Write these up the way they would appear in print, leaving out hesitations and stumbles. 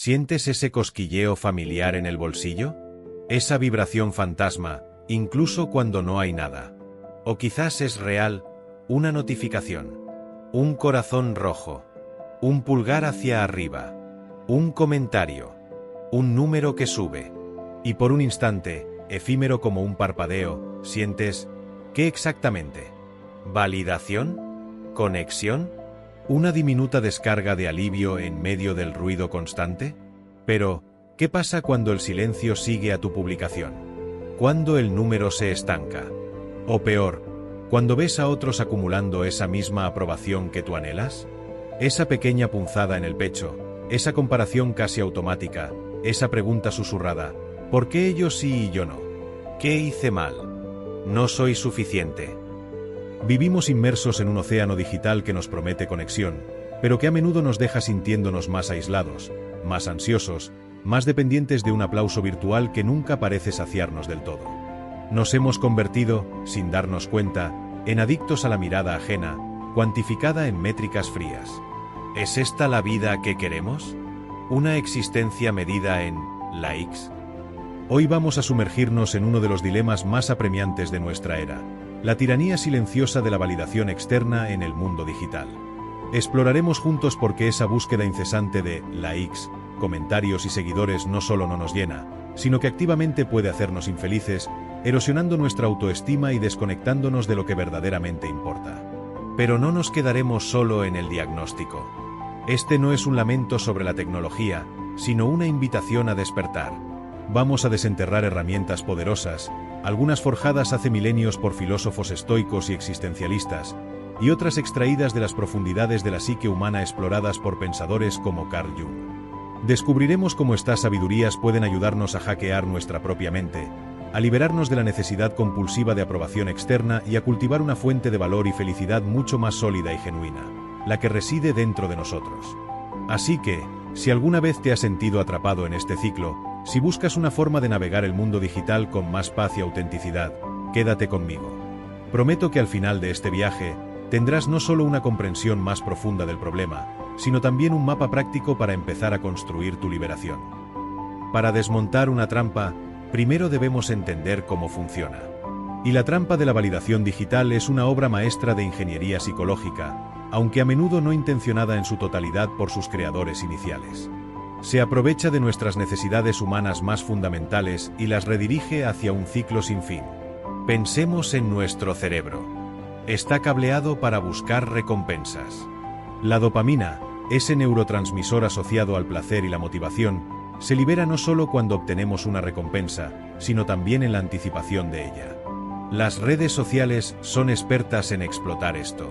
¿Sientes ese cosquilleo familiar en el bolsillo? Esa vibración fantasma, incluso cuando no hay nada. O quizás es real, una notificación. Un corazón rojo. Un pulgar hacia arriba. Un comentario. Un número que sube. Y por un instante, efímero como un parpadeo, sientes... ¿qué exactamente? ¿Validación? ¿Conexión? ¿Una diminuta descarga de alivio en medio del ruido constante? Pero, ¿qué pasa cuando el silencio sigue a tu publicación? ¿Cuándo el número se estanca? O peor, ¿cuando ves a otros acumulando esa misma aprobación que tú anhelas? Esa pequeña punzada en el pecho, esa comparación casi automática, esa pregunta susurrada, ¿por qué ellos sí y yo no? ¿Qué hice mal? No soy suficiente. Vivimos inmersos en un océano digital que nos promete conexión, pero que a menudo nos deja sintiéndonos más aislados, más ansiosos, más dependientes de un aplauso virtual que nunca parece saciarnos del todo. Nos hemos convertido, sin darnos cuenta, en adictos a la mirada ajena, cuantificada en métricas frías. ¿Es esta la vida que queremos? ¿Una existencia medida en likes? Hoy vamos a sumergirnos en uno de los dilemas más apremiantes de nuestra era, la tiranía silenciosa de la validación externa en el mundo digital. Exploraremos juntos por qué esa búsqueda incesante de likes, comentarios y seguidores no solo no nos llena, sino que activamente puede hacernos infelices, erosionando nuestra autoestima y desconectándonos de lo que verdaderamente importa. Pero no nos quedaremos solo en el diagnóstico. Este no es un lamento sobre la tecnología, sino una invitación a despertar. Vamos a desenterrar herramientas poderosas, algunas forjadas hace milenios por filósofos estoicos y existencialistas, y otras extraídas de las profundidades de la psique humana exploradas por pensadores como Carl Jung. Descubriremos cómo estas sabidurías pueden ayudarnos a hackear nuestra propia mente, a liberarnos de la necesidad compulsiva de aprobación externa y a cultivar una fuente de valor y felicidad mucho más sólida y genuina, la que reside dentro de nosotros. Así que, si alguna vez te has sentido atrapado en este ciclo, si buscas una forma de navegar el mundo digital con más paz y autenticidad, quédate conmigo. Prometo que al final de este viaje, tendrás no solo una comprensión más profunda del problema, sino también un mapa práctico para empezar a construir tu liberación. Para desmontar una trampa, primero debemos entender cómo funciona. Y la trampa de la validación digital es una obra maestra de ingeniería psicológica, aunque a menudo no intencionada en su totalidad por sus creadores iniciales. Se aprovecha de nuestras necesidades humanas más fundamentales y las redirige hacia un ciclo sin fin. Pensemos en nuestro cerebro. Está cableado para buscar recompensas. La dopamina, ese neurotransmisor asociado al placer y la motivación, se libera no solo cuando obtenemos una recompensa, sino también en la anticipación de ella. Las redes sociales son expertas en explotar esto.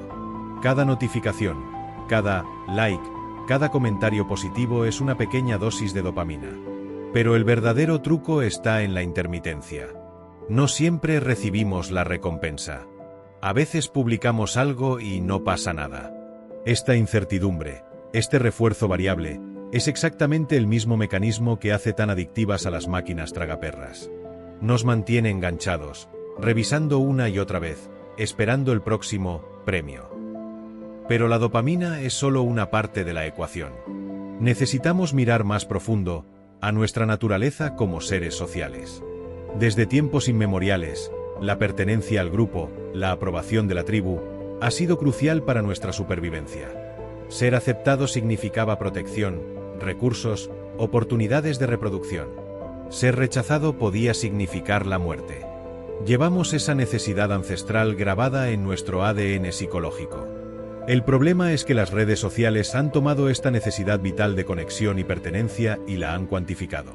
Cada notificación, cada like, cada comentario positivo es una pequeña dosis de dopamina. Pero el verdadero truco está en la intermitencia. No siempre recibimos la recompensa. A veces publicamos algo y no pasa nada. Esta incertidumbre, este refuerzo variable, es exactamente el mismo mecanismo que hace tan adictivas a las máquinas tragaperras. Nos mantiene enganchados, revisando una y otra vez, esperando el próximo premio. Pero la dopamina es solo una parte de la ecuación. Necesitamos mirar más profundo, a nuestra naturaleza como seres sociales. Desde tiempos inmemoriales, la pertenencia al grupo, la aprobación de la tribu, ha sido crucial para nuestra supervivencia. Ser aceptado significaba protección, recursos, oportunidades de reproducción. Ser rechazado podía significar la muerte. Llevamos esa necesidad ancestral grabada en nuestro ADN psicológico. El problema es que las redes sociales han tomado esta necesidad vital de conexión y pertenencia y la han cuantificado.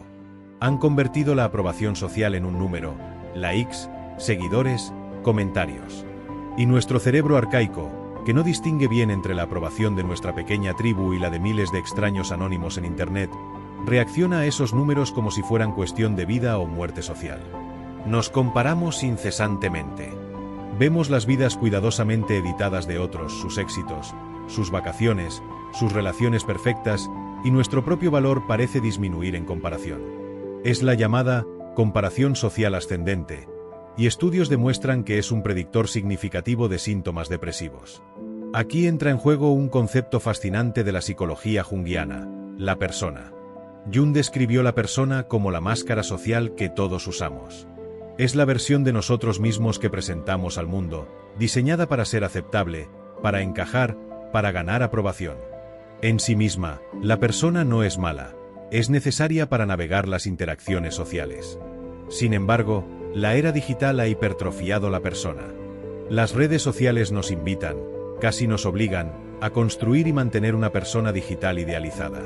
Han convertido la aprobación social en un número, likes, seguidores, comentarios. Y nuestro cerebro arcaico, que no distingue bien entre la aprobación de nuestra pequeña tribu y la de miles de extraños anónimos en Internet, reacciona a esos números como si fueran cuestión de vida o muerte social. Nos comparamos incesantemente. Vemos las vidas cuidadosamente editadas de otros, sus éxitos, sus vacaciones, sus relaciones perfectas, y nuestro propio valor parece disminuir en comparación. Es la llamada comparación social ascendente, y estudios demuestran que es un predictor significativo de síntomas depresivos. Aquí entra en juego un concepto fascinante de la psicología junguiana, la persona. Jung describió la persona como la máscara social que todos usamos. Es la versión de nosotros mismos que presentamos al mundo, diseñada para ser aceptable, para encajar, para ganar aprobación. En sí misma, la persona no es mala, es necesaria para navegar las interacciones sociales. Sin embargo, la era digital ha hipertrofiado la persona. Las redes sociales nos invitan, casi nos obligan, a construir y mantener una persona digital idealizada.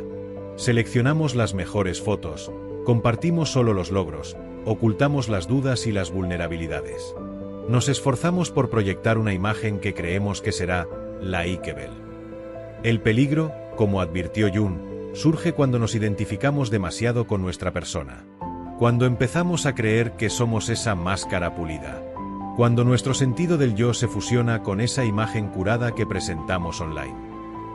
Seleccionamos las mejores fotos, compartimos solo los logros, ocultamos las dudas y las vulnerabilidades. Nos esforzamos por proyectar una imagen que creemos que será likeable. El peligro, como advirtió Jung, surge cuando nos identificamos demasiado con nuestra persona. Cuando empezamos a creer que somos esa máscara pulida. Cuando nuestro sentido del yo se fusiona con esa imagen curada que presentamos online.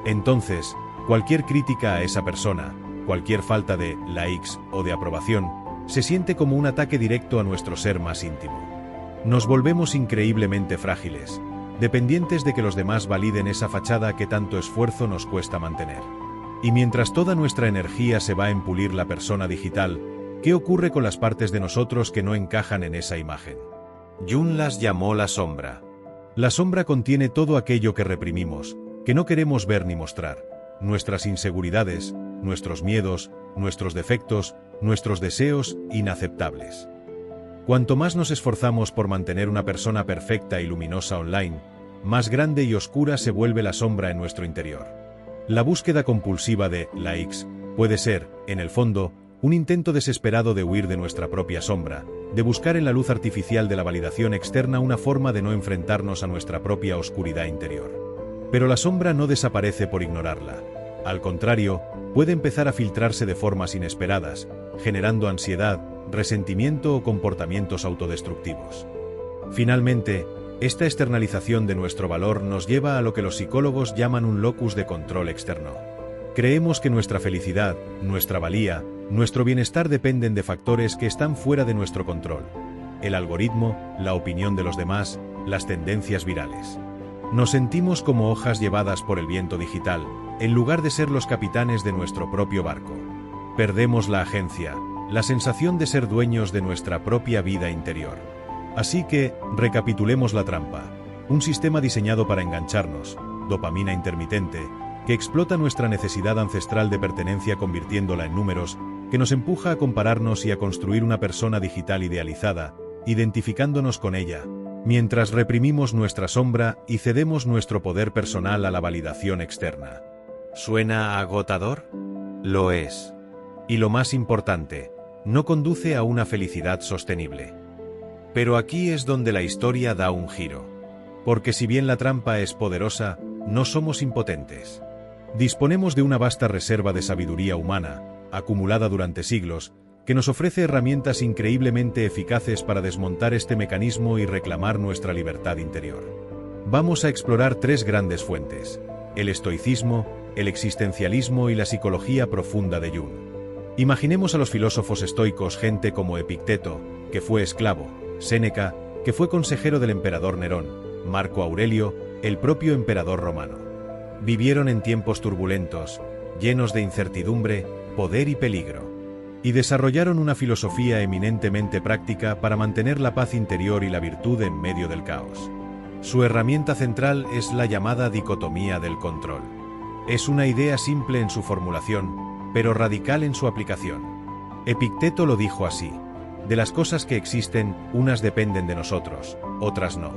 Entonces, cualquier crítica a esa persona, cualquier falta de likes o de aprobación, se siente como un ataque directo a nuestro ser más íntimo. Nos volvemos increíblemente frágiles, dependientes de que los demás validen esa fachada que tanto esfuerzo nos cuesta mantener. Y mientras toda nuestra energía se va en pulir la persona digital, ¿qué ocurre con las partes de nosotros que no encajan en esa imagen? Jung las llamó la sombra. La sombra contiene todo aquello que reprimimos, que no queremos ver ni mostrar, nuestras inseguridades, nuestros miedos, nuestros defectos, nuestros deseos inaceptables. Cuanto más nos esforzamos por mantener una persona perfecta y luminosa online, más grande y oscura se vuelve la sombra en nuestro interior. La búsqueda compulsiva de likes puede ser, en el fondo, un intento desesperado de huir de nuestra propia sombra, de buscar en la luz artificial de la validación externa una forma de no enfrentarnos a nuestra propia oscuridad interior. Pero la sombra no desaparece por ignorarla. Al contrario, puede empezar a filtrarse de formas inesperadas, generando ansiedad, resentimiento o comportamientos autodestructivos. Finalmente, esta externalización de nuestro valor nos lleva a lo que los psicólogos llaman un locus de control externo. Creemos que nuestra felicidad, nuestra valía, nuestro bienestar dependen de factores que están fuera de nuestro control. El algoritmo, la opinión de los demás, las tendencias virales. Nos sentimos como hojas llevadas por el viento digital, en lugar de ser los capitanes de nuestro propio barco. Perdemos la agencia, la sensación de ser dueños de nuestra propia vida interior. Así que, recapitulemos la trampa. Un sistema diseñado para engancharnos, dopamina intermitente, que explota nuestra necesidad ancestral de pertenencia convirtiéndola en números, que nos empuja a compararnos y a construir una persona digital idealizada, identificándonos con ella, mientras reprimimos nuestra sombra y cedemos nuestro poder personal a la validación externa. ¿Suena agotador? Lo es. Y lo más importante, no conduce a una felicidad sostenible. Pero aquí es donde la historia da un giro. Porque si bien la trampa es poderosa, no somos impotentes. Disponemos de una vasta reserva de sabiduría humana, acumulada durante siglos, que nos ofrece herramientas increíblemente eficaces para desmontar este mecanismo y reclamar nuestra libertad interior. Vamos a explorar tres grandes fuentes: el estoicismo, el existencialismo y la psicología profunda de Jung. Imaginemos a los filósofos estoicos, gente como Epicteto, que fue esclavo, Séneca, que fue consejero del emperador Nerón, Marco Aurelio, el propio emperador romano. Vivieron en tiempos turbulentos, llenos de incertidumbre, poder y peligro. Y desarrollaron una filosofía eminentemente práctica para mantener la paz interior y la virtud en medio del caos. Su herramienta central es la llamada dicotomía del control. Es una idea simple en su formulación, pero radical en su aplicación. Epicteto lo dijo así: de las cosas que existen, unas dependen de nosotros, otras no.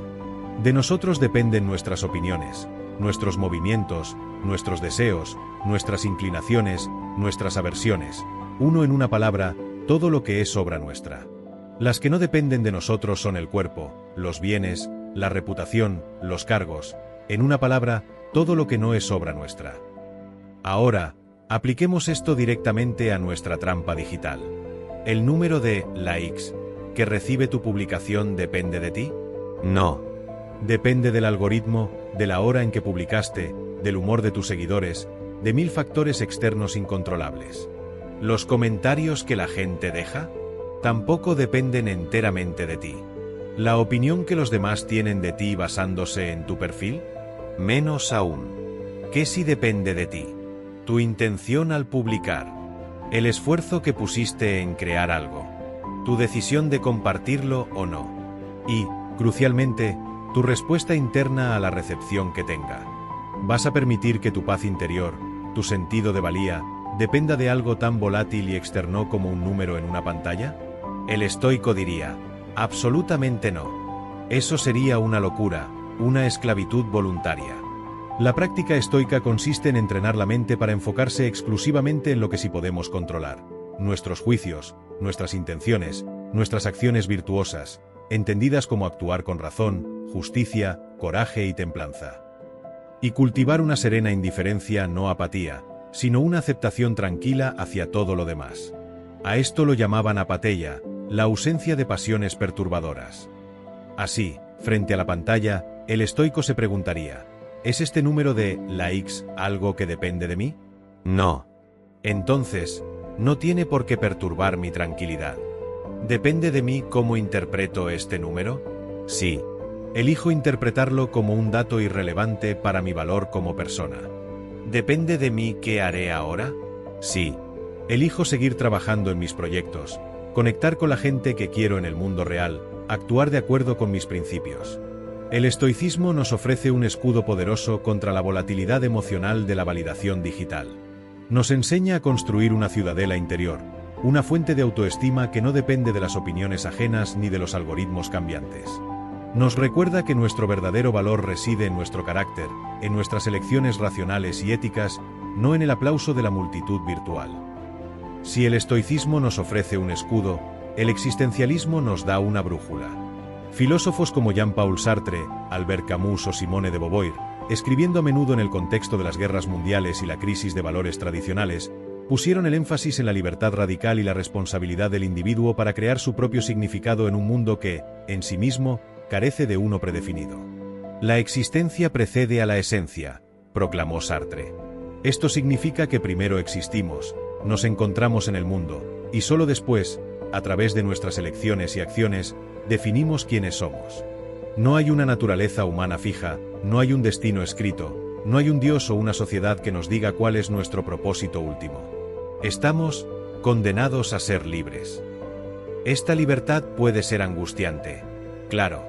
De nosotros dependen nuestras opiniones, nuestros movimientos, nuestros deseos, nuestras inclinaciones, nuestras aversiones. En una palabra, todo lo que es obra nuestra. Las que no dependen de nosotros son el cuerpo, los bienes, la reputación, los cargos. En una palabra, todo lo que no es obra nuestra. Ahora, apliquemos esto directamente a nuestra trampa digital. ¿El número de likes que recibe tu publicación depende de ti? No. Depende del algoritmo, de la hora en que publicaste, del humor de tus seguidores, de 1000 factores externos incontrolables. ¿Los comentarios que la gente deja? Tampoco dependen enteramente de ti. ¿La opinión que los demás tienen de ti basándose en tu perfil? Menos aún. ¿Qué sí depende de ti? Tu intención al publicar. El esfuerzo que pusiste en crear algo. Tu decisión de compartirlo o no. Y, crucialmente, tu respuesta interna a la recepción que tenga. ¿Vas a permitir que tu paz interior, tu sentido de valía, dependa de algo tan volátil y externo como un número en una pantalla? El estoico diría, absolutamente no. Eso sería una locura, una esclavitud voluntaria. La práctica estoica consiste en entrenar la mente para enfocarse exclusivamente en lo que sí podemos controlar. Nuestros juicios, nuestras intenciones, nuestras acciones virtuosas, entendidas como actuar con razón, justicia, coraje y templanza. Y cultivar una serena indiferencia, no apatía, sino una aceptación tranquila hacia todo lo demás. A esto lo llamaban apatheia, la ausencia de pasiones perturbadoras. Así, frente a la pantalla, el estoico se preguntaría, ¿es este número de likes algo que depende de mí? No. Entonces, no tiene por qué perturbar mi tranquilidad. ¿Depende de mí cómo interpreto este número? Sí. Elijo interpretarlo como un dato irrelevante para mi valor como persona. ¿Depende de mí qué haré ahora? Sí. Elijo seguir trabajando en mis proyectos, conectar con la gente que quiero en el mundo real, actuar de acuerdo con mis principios. El estoicismo nos ofrece un escudo poderoso contra la volatilidad emocional de la validación digital. Nos enseña a construir una ciudadela interior, una fuente de autoestima que no depende de las opiniones ajenas ni de los algoritmos cambiantes. Nos recuerda que nuestro verdadero valor reside en nuestro carácter, en nuestras elecciones racionales y éticas, no en el aplauso de la multitud virtual. Si el estoicismo nos ofrece un escudo, el existencialismo nos da una brújula. Filósofos como Jean-Paul Sartre, Albert Camus o Simone de Beauvoir, escribiendo a menudo en el contexto de las guerras mundiales y la crisis de valores tradicionales, pusieron el énfasis en la libertad radical y la responsabilidad del individuo para crear su propio significado en un mundo que, en sí mismo, carece de uno predefinido. La existencia precede a la esencia, proclamó Sartre. Esto significa que primero existimos, nos encontramos en el mundo, y solo después, a través de nuestras elecciones y acciones, definimos quiénes somos. No hay una naturaleza humana fija, no hay un destino escrito, no hay un Dios o una sociedad que nos diga cuál es nuestro propósito último. Estamos condenados a ser libres. Esta libertad puede ser angustiante. Claro,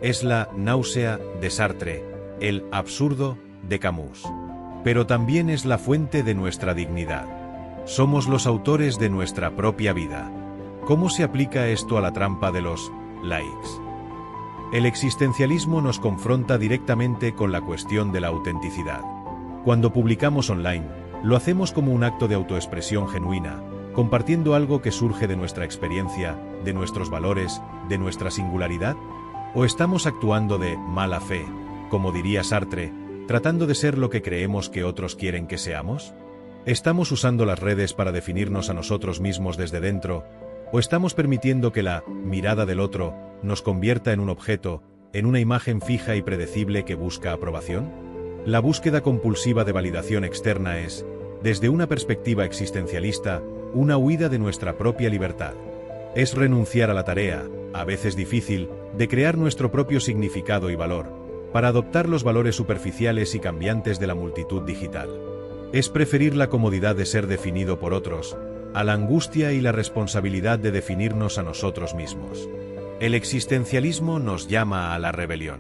es la náusea de Sartre, el absurdo de Camus. Pero también es la fuente de nuestra dignidad. Somos los autores de nuestra propia vida. ¿Cómo se aplica esto a la trampa de los likes? El existencialismo nos confronta directamente con la cuestión de la autenticidad. Cuando publicamos online, lo hacemos como un acto de autoexpresión genuina, compartiendo algo que surge de nuestra experiencia, de nuestros valores, de nuestra singularidad, ¿o estamos actuando de mala fe, como diría Sartre, tratando de ser lo que creemos que otros quieren que seamos? ¿Estamos usando las redes para definirnos a nosotros mismos desde dentro, o estamos permitiendo que la mirada del otro nos convierta en un objeto, en una imagen fija y predecible que busca aprobación? La búsqueda compulsiva de validación externa es, desde una perspectiva existencialista, una huida de nuestra propia libertad. Es renunciar a la tarea, a veces difícil, de crear nuestro propio significado y valor, para adoptar los valores superficiales y cambiantes de la multitud digital. Es preferir la comodidad de ser definido por otros, a la angustia y la responsabilidad de definirnos a nosotros mismos. El existencialismo nos llama a la rebelión.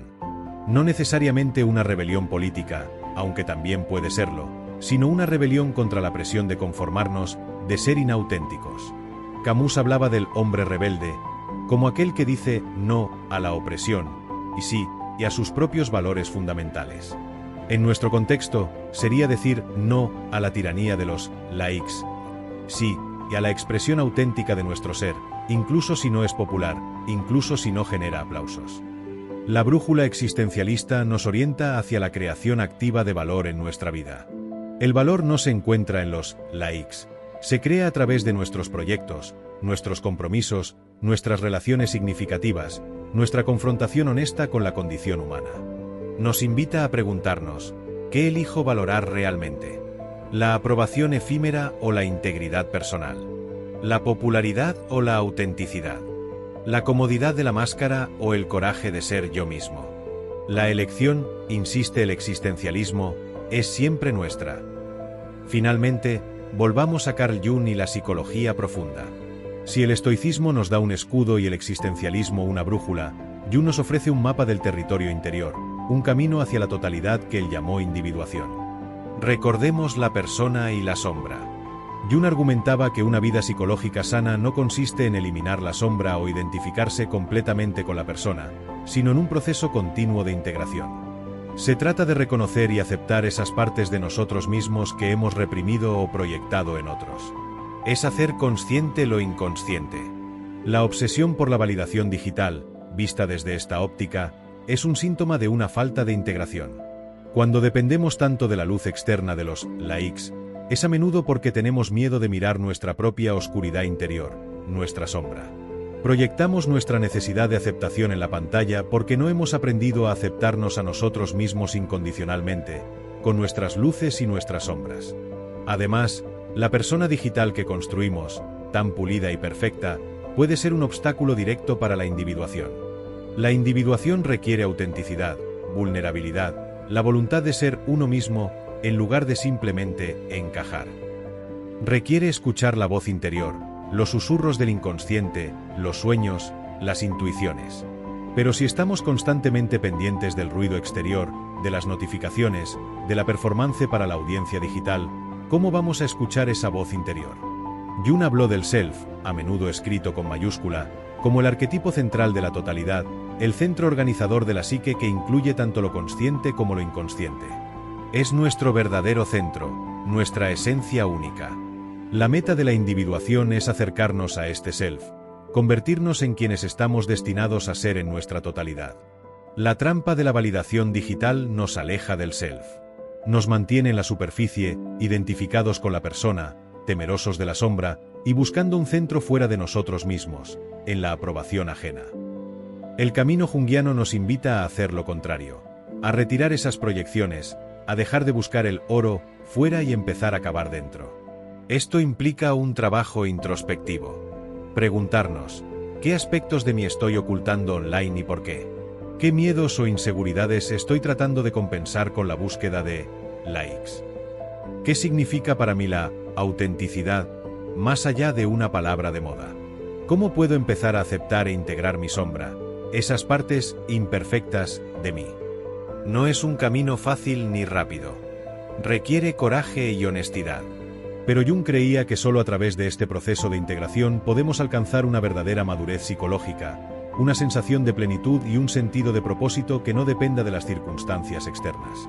No necesariamente una rebelión política, aunque también puede serlo, sino una rebelión contra la presión de conformarnos, de ser inauténticos. Camus hablaba del hombre rebelde, como aquel que dice no a la opresión, y sí, y a sus propios valores fundamentales. En nuestro contexto, sería decir no a la tiranía de los likes, sí, y a la expresión auténtica de nuestro ser, incluso si no es popular, incluso si no genera aplausos. La brújula existencialista nos orienta hacia la creación activa de valor en nuestra vida. El valor no se encuentra en los likes, se crea a través de nuestros proyectos, nuestros compromisos, nuestras relaciones significativas, nuestra confrontación honesta con la condición humana. Nos invita a preguntarnos, ¿qué elijo valorar realmente? ¿La aprobación efímera o la integridad personal? ¿La popularidad o la autenticidad? ¿La comodidad de la máscara o el coraje de ser yo mismo? La elección, insiste el existencialismo, es siempre nuestra. Finalmente, volvamos a Carl Jung y la psicología profunda. Si el estoicismo nos da un escudo y el existencialismo una brújula, Jung nos ofrece un mapa del territorio interior, un camino hacia la totalidad que él llamó individuación. Recordemos la persona y la sombra. Jung argumentaba que una vida psicológica sana no consiste en eliminar la sombra o identificarse completamente con la persona, sino en un proceso continuo de integración. Se trata de reconocer y aceptar esas partes de nosotros mismos que hemos reprimido o proyectado en otros. Es hacer consciente lo inconsciente. La obsesión por la validación digital, vista desde esta óptica, es un síntoma de una falta de integración. Cuando dependemos tanto de la luz externa de los likes, es a menudo porque tenemos miedo de mirar nuestra propia oscuridad interior, nuestra sombra. Proyectamos nuestra necesidad de aceptación en la pantalla porque no hemos aprendido a aceptarnos a nosotros mismos incondicionalmente, con nuestras luces y nuestras sombras. Además, la persona digital que construimos, tan pulida y perfecta, puede ser un obstáculo directo para la individuación. La individuación requiere autenticidad, vulnerabilidad, la voluntad de ser uno mismo, en lugar de simplemente encajar. Requiere escuchar la voz interior, los susurros del inconsciente, los sueños, las intuiciones. Pero si estamos constantemente pendientes del ruido exterior, de las notificaciones, de la performance para la audiencia digital, ¿cómo vamos a escuchar esa voz interior? Jung habló del self, a menudo escrito con mayúscula, como el arquetipo central de la totalidad, el centro organizador de la psique que incluye tanto lo consciente como lo inconsciente. Es nuestro verdadero centro, nuestra esencia única. La meta de la individuación es acercarnos a este self, convertirnos en quienes estamos destinados a ser en nuestra totalidad. La trampa de la validación digital nos aleja del self. Nos mantiene en la superficie, identificados con la persona, temerosos de la sombra, y buscando un centro fuera de nosotros mismos, en la aprobación ajena. El camino junguiano nos invita a hacer lo contrario, a retirar esas proyecciones, a dejar de buscar el oro fuera y empezar a cavar dentro. Esto implica un trabajo introspectivo. Preguntarnos, ¿qué aspectos de mí estoy ocultando online y por qué? ¿Qué miedos o inseguridades estoy tratando de compensar con la búsqueda de likes? ¿Qué significa para mí la autenticidad, más allá de una palabra de moda? ¿Cómo puedo empezar a aceptar e integrar mi sombra, esas partes imperfectas de mí? No es un camino fácil ni rápido. Requiere coraje y honestidad. Pero Jung creía que solo a través de este proceso de integración podemos alcanzar una verdadera madurez psicológica, una sensación de plenitud y un sentido de propósito que no dependa de las circunstancias externas.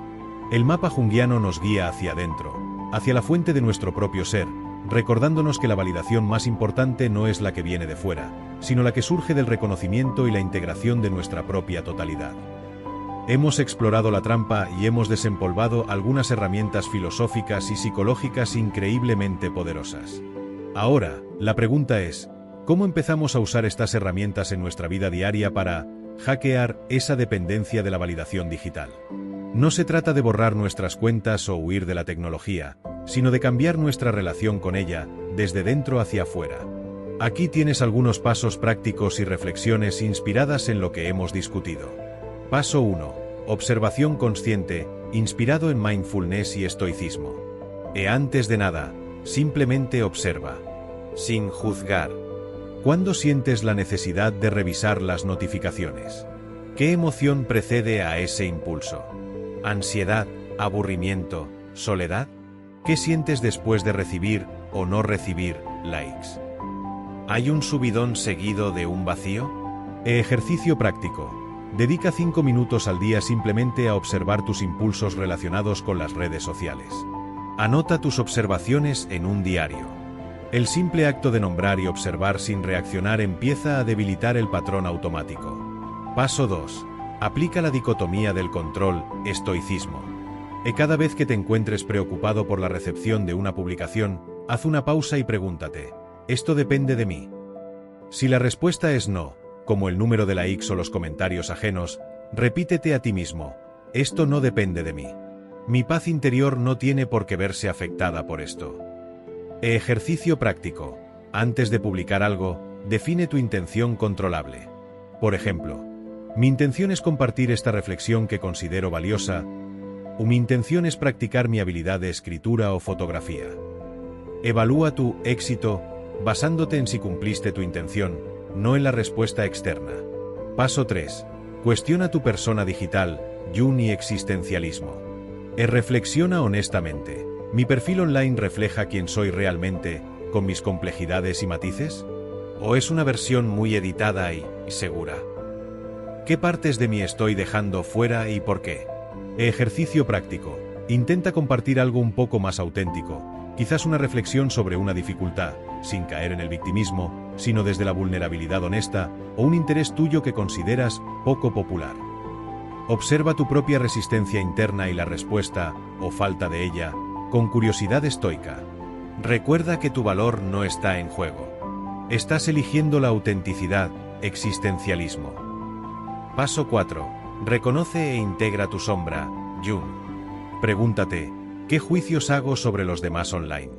El mapa junguiano nos guía hacia adentro, hacia la fuente de nuestro propio ser, recordándonos que la validación más importante no es la que viene de fuera, sino la que surge del reconocimiento y la integración de nuestra propia totalidad. Hemos explorado la trampa y hemos desempolvado algunas herramientas filosóficas y psicológicas increíblemente poderosas. Ahora, la pregunta es, ¿cómo empezamos a usar estas herramientas en nuestra vida diaria para hackear esa dependencia de la validación digital? No se trata de borrar nuestras cuentas o huir de la tecnología, sino de cambiar nuestra relación con ella, desde dentro hacia afuera. Aquí tienes algunos pasos prácticos y reflexiones inspiradas en lo que hemos discutido. Paso 1. Observación consciente, inspirado en mindfulness y estoicismo. Antes de nada, simplemente observa, sin juzgar. ¿Cuándo sientes la necesidad de revisar las notificaciones? ¿Qué emoción precede a ese impulso? ¿Ansiedad, aburrimiento, soledad? ¿Qué sientes después de recibir o no recibir likes? ¿Hay un subidón seguido de un vacío? Ejercicio práctico. Dedica 5 minutos al día simplemente a observar tus impulsos relacionados con las redes sociales. Anota tus observaciones en un diario. El simple acto de nombrar y observar sin reaccionar empieza a debilitar el patrón automático. Paso 2. Aplica la dicotomía del control, estoicismo. Cada vez que te encuentres preocupado por la recepción de una publicación, haz una pausa y pregúntate, ¿esto depende de mí? Si la respuesta es no, como el número de likes o los comentarios ajenos, repítete a ti mismo, esto no depende de mí. Mi paz interior no tiene por qué verse afectada por esto. Ejercicio práctico. Antes de publicar algo, define tu intención controlable. Por ejemplo, mi intención es compartir esta reflexión que considero valiosa, o mi intención es practicar mi habilidad de escritura o fotografía. Evalúa tu éxito basándote en si cumpliste tu intención, no en la respuesta externa. Paso 3. Cuestiona tu persona digital, Jung y existencialismo. Reflexiona honestamente. ¿Mi perfil online refleja quién soy realmente, con mis complejidades y matices? ¿O es una versión muy editada y segura? ¿Qué partes de mí estoy dejando fuera y por qué? Ejercicio práctico. Intenta compartir algo un poco más auténtico, quizás una reflexión sobre una dificultad, sin caer en el victimismo, sino desde la vulnerabilidad honesta, o un interés tuyo que consideras poco popular. Observa tu propia resistencia interna y la respuesta, o falta de ella, con curiosidad estoica. Recuerda que tu valor no está en juego. Estás eligiendo la autenticidad, existencialismo. Paso 4. Reconoce e integra tu sombra, Jung. Pregúntate, ¿qué juicios hago sobre los demás online?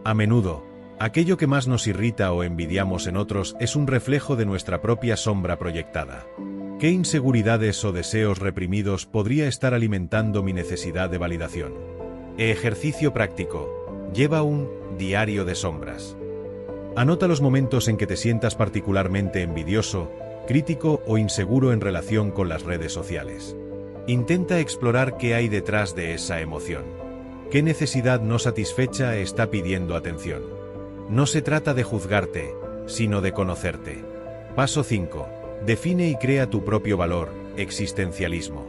A menudo, aquello que más nos irrita o envidiamos en otros es un reflejo de nuestra propia sombra proyectada. ¿Qué inseguridades o deseos reprimidos podría estar alimentando mi necesidad de validación? Ejercicio práctico. Lleva un diario de sombras. Anota los momentos en que te sientas particularmente envidioso, crítico o inseguro en relación con las redes sociales. Intenta explorar qué hay detrás de esa emoción. ¿Qué necesidad no satisfecha está pidiendo atención? No se trata de juzgarte, sino de conocerte. Paso 5. Define y crea tu propio valor, existencialismo.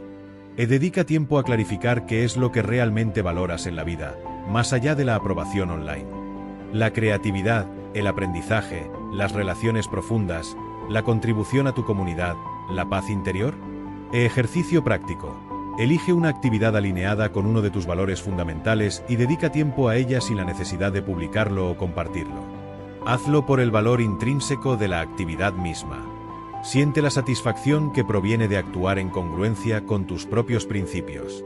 Dedica tiempo a clarificar qué es lo que realmente valoras en la vida, más allá de la aprobación online. La creatividad, el aprendizaje, las relaciones profundas, la contribución a tu comunidad, la paz interior. Ejercicio práctico. Elige una actividad alineada con uno de tus valores fundamentales y dedica tiempo a ella sin la necesidad de publicarlo o compartirlo. Hazlo por el valor intrínseco de la actividad misma. Siente la satisfacción que proviene de actuar en congruencia con tus propios principios.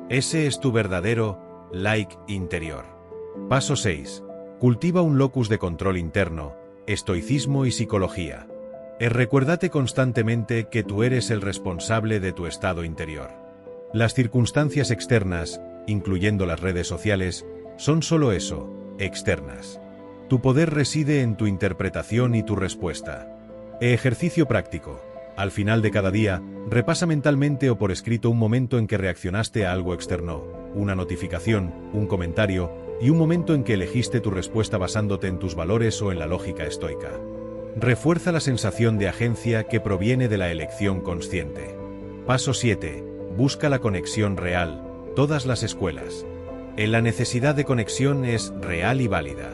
Ese es tu verdadero like interior. Paso 6. Cultiva un locus de control interno, estoicismo y psicología. Recuérdate constantemente que tú eres el responsable de tu estado interior. Las circunstancias externas, incluyendo las redes sociales, son solo eso, externas. Tu poder reside en tu interpretación y tu respuesta. Ejercicio práctico. Al final de cada día, repasa mentalmente o por escrito un momento en que reaccionaste a algo externo, una notificación, un comentario, y un momento en que elegiste tu respuesta basándote en tus valores o en la lógica estoica. Refuerza la sensación de agencia que proviene de la elección consciente. Paso 7. Busca la conexión real, todas las escuelas. La necesidad de conexión es real y válida,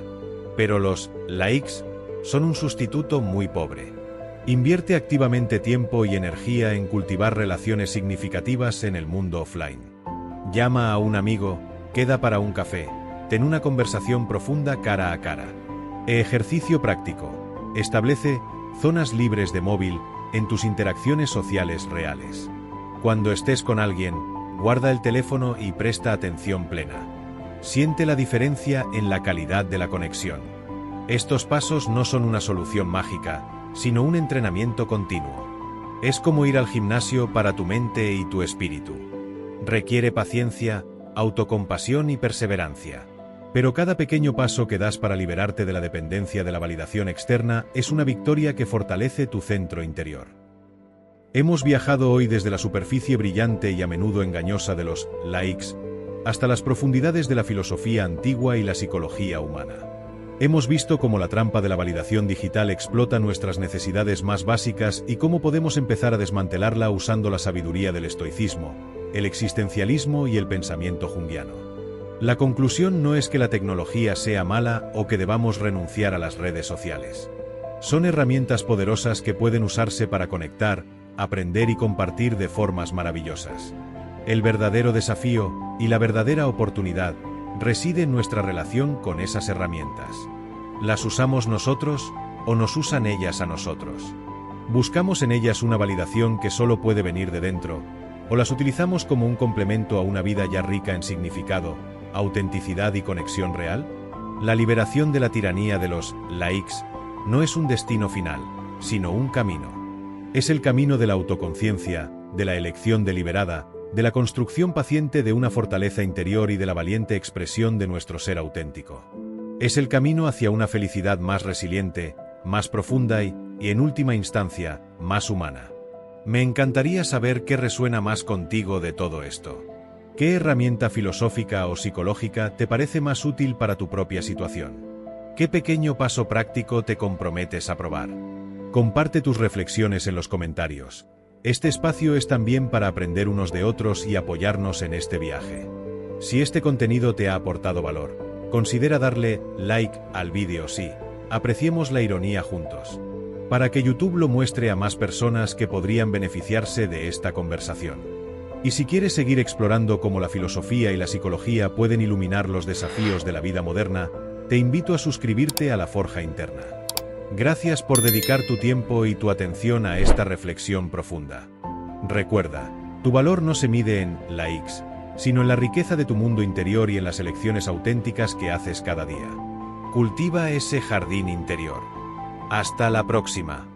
pero los likes son un sustituto muy pobre. Invierte activamente tiempo y energía en cultivar relaciones significativas en el mundo offline. Llama a un amigo, queda para un café, ten una conversación profunda cara a cara. Ejercicio práctico. Establece zonas libres de móvil en tus interacciones sociales reales. Cuando estés con alguien, guarda el teléfono y presta atención plena. Siente la diferencia en la calidad de la conexión. Estos pasos no son una solución mágica, sino un entrenamiento continuo. Es como ir al gimnasio para tu mente y tu espíritu. Requiere paciencia, autocompasión y perseverancia. Pero cada pequeño paso que das para liberarte de la dependencia de la validación externa es una victoria que fortalece tu centro interior. Hemos viajado hoy desde la superficie brillante y a menudo engañosa de los likes, hasta las profundidades de la filosofía antigua y la psicología humana. Hemos visto cómo la trampa de la validación digital explota nuestras necesidades más básicas y cómo podemos empezar a desmantelarla usando la sabiduría del estoicismo, el existencialismo y el pensamiento junguiano. La conclusión no es que la tecnología sea mala o que debamos renunciar a las redes sociales. Son herramientas poderosas que pueden usarse para conectar, aprender y compartir de formas maravillosas. El verdadero desafío y la verdadera oportunidad reside en nuestra relación con esas herramientas. ¿Las usamos nosotros o nos usan ellas a nosotros? ¿Buscamos en ellas una validación que solo puede venir de dentro, o las utilizamos como un complemento a una vida ya rica en significado, autenticidad y conexión real? La liberación de la tiranía de los likes no es un destino final, sino un camino. Es el camino de la autoconciencia, de la elección deliberada, de la construcción paciente de una fortaleza interior y de la valiente expresión de nuestro ser auténtico. Es el camino hacia una felicidad más resiliente, más profunda y, en última instancia, más humana. Me encantaría saber qué resuena más contigo de todo esto. ¿Qué herramienta filosófica o psicológica te parece más útil para tu propia situación? ¿Qué pequeño paso práctico te comprometes a probar? Comparte tus reflexiones en los comentarios. Este espacio es también para aprender unos de otros y apoyarnos en este viaje. Si este contenido te ha aportado valor, considera darle like al vídeo si apreciemos la ironía juntos, para que YouTube lo muestre a más personas que podrían beneficiarse de esta conversación. Y si quieres seguir explorando cómo la filosofía y la psicología pueden iluminar los desafíos de la vida moderna, te invito a suscribirte a La Forja Interna. Gracias por dedicar tu tiempo y tu atención a esta reflexión profunda. Recuerda, tu valor no se mide en likes, sino en la riqueza de tu mundo interior y en las elecciones auténticas que haces cada día. Cultiva ese jardín interior. Hasta la próxima.